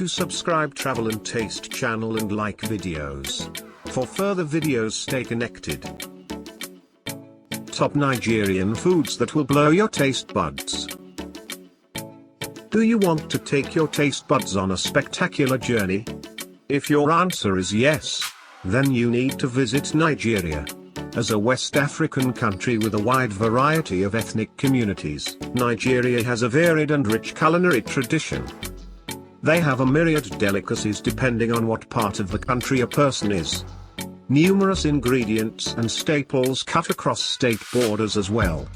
to subscribe Travel and Taste channel and like videos. For further videos, stay connected. Top Nigerian foods that will blow your taste buds. Do you want to take your taste buds on a spectacular journey? If your answer is yes, then you need to visit Nigeria. As a West African country with a wide variety of ethnic communities, Nigeria has a varied and rich culinary tradition. They have a myriad delicacies depending on what part of the country a person is. Numerous ingredients and staples cut across state borders as well.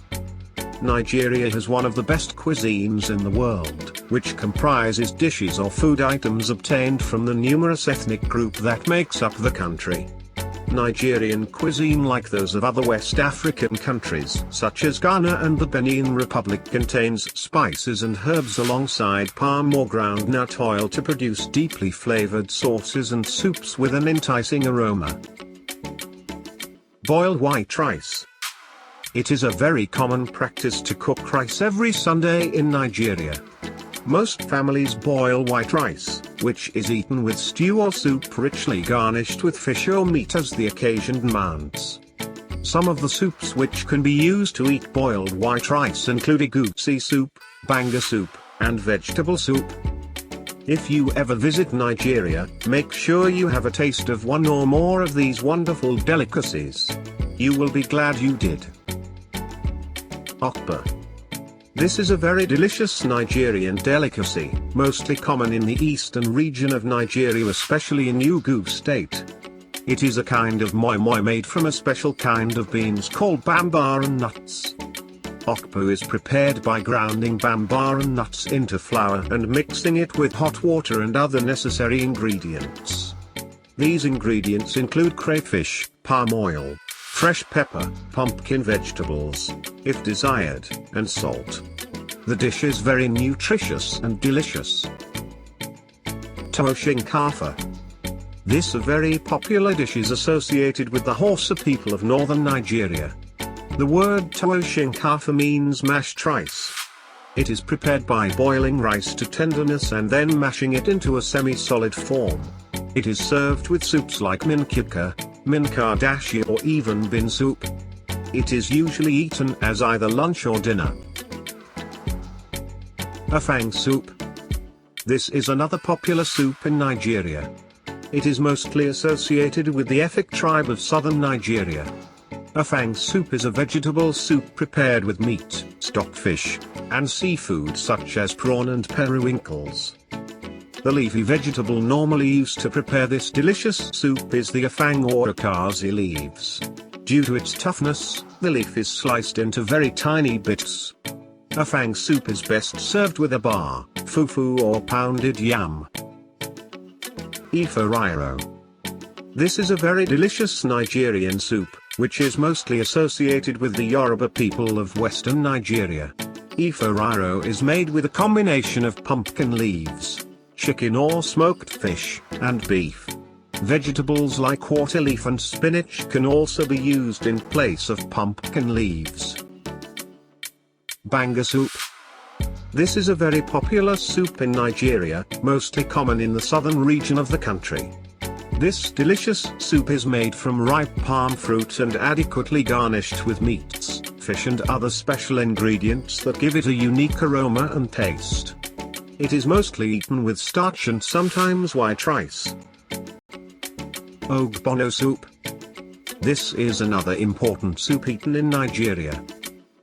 Nigeria has one of the best cuisines in the world, which comprises dishes or food items obtained from the numerous ethnic group that makes up the country. Nigerian cuisine, like those of other West African countries such as Ghana and the Benin Republic, contains spices and herbs alongside palm or groundnut oil to produce deeply flavored sauces and soups with an enticing aroma. Boiled white rice. It is a very common practice to cook rice every Sunday in Nigeria. Most families boil white rice, which is eaten with stew or soup richly garnished with fish or meat as the occasion demands. Some of the soups which can be used to eat boiled white rice include Egusi Soup, Banga Soup, and vegetable soup. If you ever visit Nigeria, make sure you have a taste of one or more of these wonderful delicacies. You will be glad you did. Okpa. This is a very delicious Nigerian delicacy, mostly common in the eastern region of Nigeria, especially in Enugu state. It is a kind of moi moi made from a special kind of beans called bambara nuts. Okpa is prepared by grounding bambara nuts into flour and mixing it with hot water and other necessary ingredients. These ingredients include crayfish, palm oil, fresh pepper, pumpkin vegetables, if desired, and salt. The dish is very nutritious and delicious. Tuwo Shinkafa. This very popular dish is associated with the Hausa people of northern Nigeria. The word Tuwo Shinkafa means mashed rice. It is prepared by boiling rice to tenderness and then mashing it into a semi-solid form. It is served with soups like minkika, minkadashi, or even bean soup. It is usually eaten as either lunch or dinner. Afang Soup. This is another popular soup in Nigeria. It is mostly associated with the Efik tribe of southern Nigeria. Afang Soup is a vegetable soup prepared with meat, stockfish, and seafood such as prawn and periwinkles. The leafy vegetable normally used to prepare this delicious soup is the afang or akazi leaves. Due to its toughness, the leaf is sliced into very tiny bits. Afang soup is best served with aba, fufu, or pounded yam. Efo Riro. This is a very delicious Nigerian soup, which is mostly associated with the Yoruba people of western Nigeria. Efo Riro is made with a combination of pumpkin leaves, chicken or smoked fish, and beef. Vegetables like quarter leaf and spinach can also be used in place of pumpkin leaves. Banga Soup. This is a very popular soup in Nigeria, mostly common in the southern region of the country. This delicious soup is made from ripe palm fruit and adequately garnished with meats, fish, and other special ingredients that give it a unique aroma and taste. It is mostly eaten with starch and sometimes white rice. Ogbono Soup. This is another important soup eaten in Nigeria.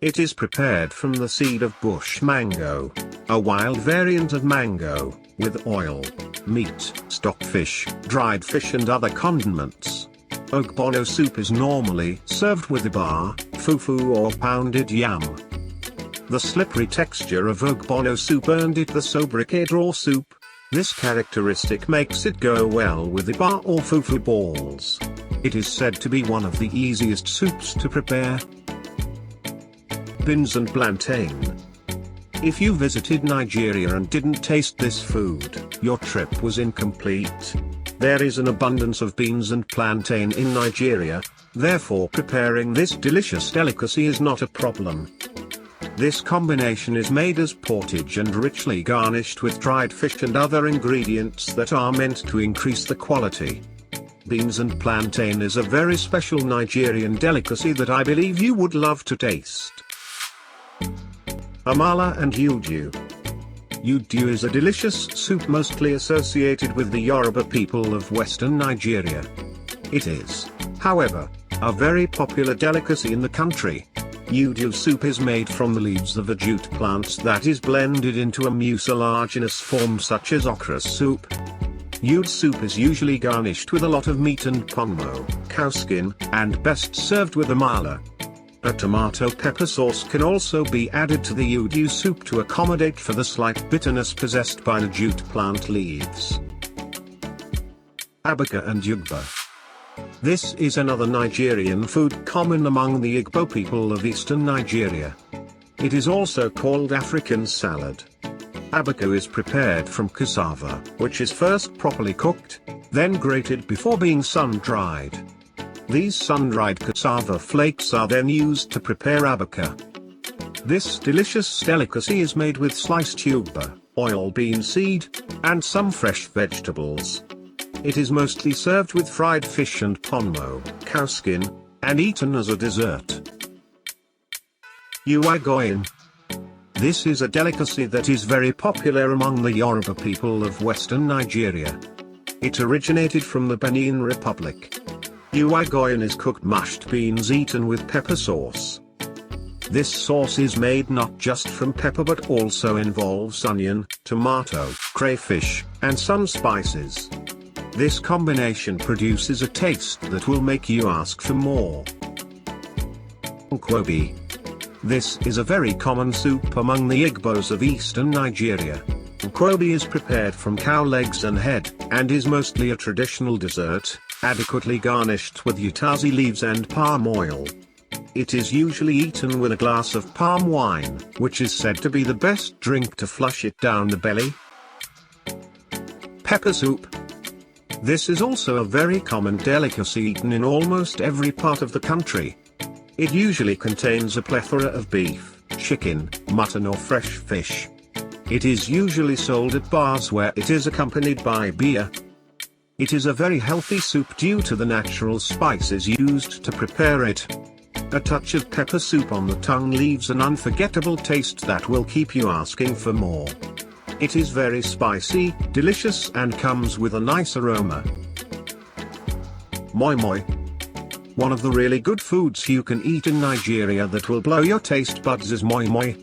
It is prepared from the seed of bush mango, a wild variant of mango, with oil, meat, stockfish, dried fish, and other condiments. Ogbono soup is normally served with eba, fufu, or pounded yam. The slippery texture of Ogbono soup earned it the sobriquet draw soup. This characteristic makes it go well with eba or fufu balls. It is said to be one of the easiest soups to prepare. Beans and plantain. If you visited Nigeria and didn't taste this food, your trip was incomplete. There is an abundance of beans and plantain in Nigeria, therefore preparing this delicious delicacy is not a problem. This combination is made as porridge and richly garnished with dried fish and other ingredients that are meant to increase the quality. Beans and plantain is a very special Nigerian delicacy that I believe you would love to taste. Amala and Ewedu. Ewedu is a delicious soup mostly associated with the Yoruba people of western Nigeria. It is, however, a very popular delicacy in the country. Ewedu soup is made from the leaves of a jute plant that is blended into a mucilaginous form such as okra soup. Ewedu soup is usually garnished with a lot of meat and ponmo, cow skin, and best served with amala. A tomato pepper sauce can also be added to the Ewedu soup to accommodate for the slight bitterness possessed by the jute plant leaves. Abacha and Ugba. This is another Nigerian food common among the Igbo people of eastern Nigeria. It is also called African salad. Abacha is prepared from cassava, which is first properly cooked, then grated before being sun-dried. These sun-dried cassava flakes are then used to prepare abacha. This delicious delicacy is made with sliced ugba, oil bean seed, and some fresh vegetables. It is mostly served with fried fish and ponmo, cow skin, and eaten as a dessert. Ewa Agoyin. This is a delicacy that is very popular among the Yoruba people of western Nigeria. It originated from the Benin Republic. Ewa Agoyin is cooked mashed beans eaten with pepper sauce. This sauce is made not just from pepper but also involves onion, tomato, crayfish, and some spices. This combination produces a taste that will make you ask for more. Nkwobi. This is a very common soup among the Igbos of eastern Nigeria. Nkwobi is prepared from cow legs and head, and is mostly a traditional dessert, adequately garnished with utazi leaves and palm oil. It is usually eaten with a glass of palm wine, which is said to be the best drink to flush it down the belly. Pepper soup. This is also a very common delicacy eaten in almost every part of the country. It usually contains a plethora of beef, chicken, mutton or fresh fish. It is usually sold at bars where it is accompanied by beer. It is a very healthy soup due to the natural spices used to prepare it. A touch of pepper soup on the tongue leaves an unforgettable taste that will keep you asking for more. It is very spicy, delicious and comes with a nice aroma. Moi Moi. One of the really good foods you can eat in Nigeria that will blow your taste buds is Moi Moi.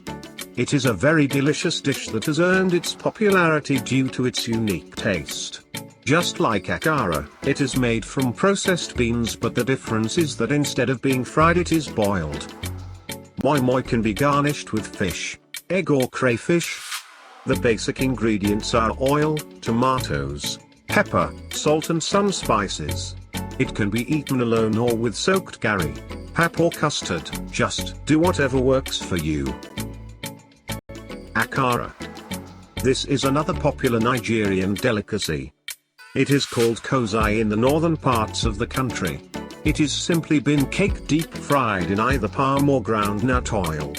It is a very delicious dish that has earned its popularity due to its unique taste. Just like Akara, it is made from processed beans, but the difference is that instead of being fried it is boiled. Moi Moi can be garnished with fish, egg or crayfish. The basic ingredients are oil, tomatoes, pepper, salt and some spices. It can be eaten alone or with soaked garri, pap or custard, just do whatever works for you. Akara. This is another popular Nigerian delicacy. It is called kozai in the northern parts of the country. It is simply bean cake deep fried in either palm or groundnut oil.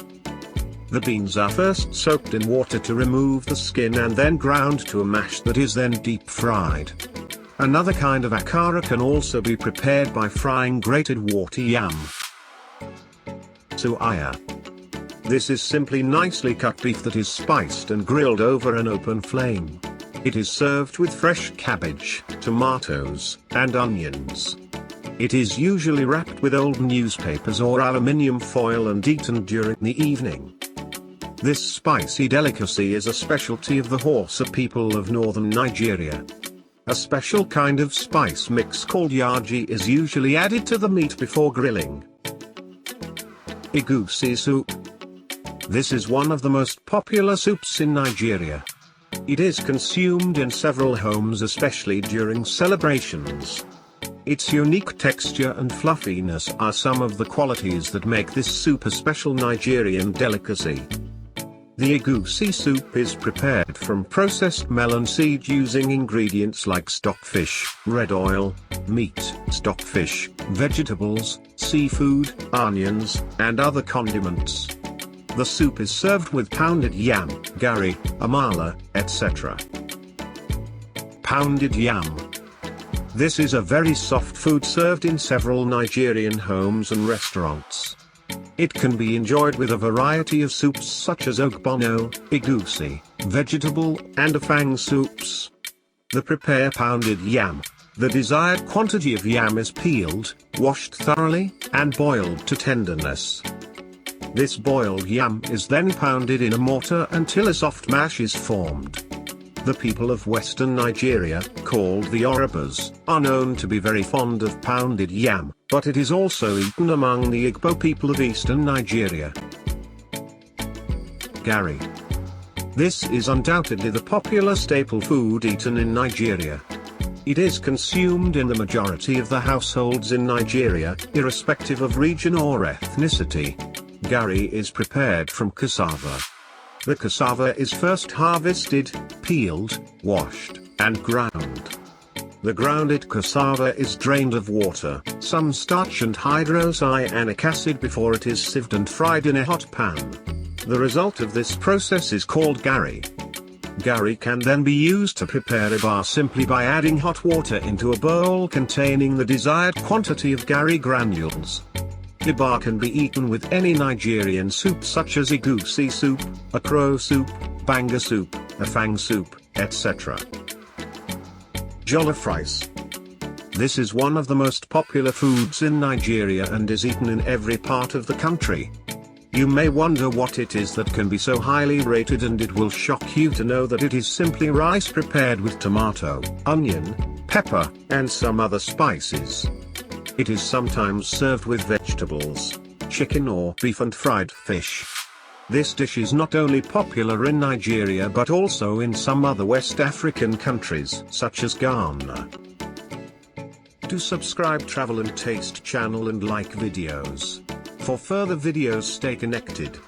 The beans are first soaked in water to remove the skin and then ground to a mash that is then deep fried. Another kind of akara can also be prepared by frying grated water yam. Suya. This is simply nicely cut beef that is spiced and grilled over an open flame. It is served with fresh cabbage, tomatoes, and onions. It is usually wrapped with old newspapers or aluminium foil and eaten during the evening. This spicy delicacy is a specialty of the Hausa people of northern Nigeria. A special kind of spice mix called yaji is usually added to the meat before grilling. Egusi Soup. This is one of the most popular soups in Nigeria. It is consumed in several homes, especially during celebrations. Its unique texture and fluffiness are some of the qualities that make this soup a special Nigerian delicacy. The Egusi soup is prepared from processed melon seed using ingredients like stockfish, red oil, meat, stockfish, vegetables, seafood, onions, and other condiments. The soup is served with pounded yam, garri, amala, etc. Pounded yam. This is a very soft food served in several Nigerian homes and restaurants. It can be enjoyed with a variety of soups such as Ogbono, Egusi, vegetable, and Afang soups. The prepare pounded yam. The desired quantity of yam is peeled, washed thoroughly, and boiled to tenderness. This boiled yam is then pounded in a mortar until a soft mash is formed. The people of western Nigeria, called the Yorubas, are known to be very fond of pounded yam, but it is also eaten among the Igbo people of eastern Nigeria. Garri. This is undoubtedly the popular staple food eaten in Nigeria. It is consumed in the majority of the households in Nigeria, irrespective of region or ethnicity. Garri is prepared from cassava. The cassava is first harvested, peeled, washed, and ground. The grounded cassava is drained of water, some starch and hydrocyanic acid before it is sieved and fried in a hot pan. The result of this process is called garri. Garri can then be used to prepare eba simply by adding hot water into a bowl containing the desired quantity of garri granules. Eba can be eaten with any Nigerian soup such as Egusi Soup, Okpa Soup, Banga Soup, Afang Soup, etc. Jollof Rice. This is one of the most popular foods in Nigeria and is eaten in every part of the country. You may wonder what it is that can be so highly rated, and it will shock you to know that it is simply rice prepared with tomato, onion, pepper, and some other spices. It is sometimes served with vegetables, chicken or beef and fried fish. This dish is not only popular in Nigeria but also in some other West African countries such as Ghana. Do subscribe Travel and Taste channel and like videos. For further videos stay connected.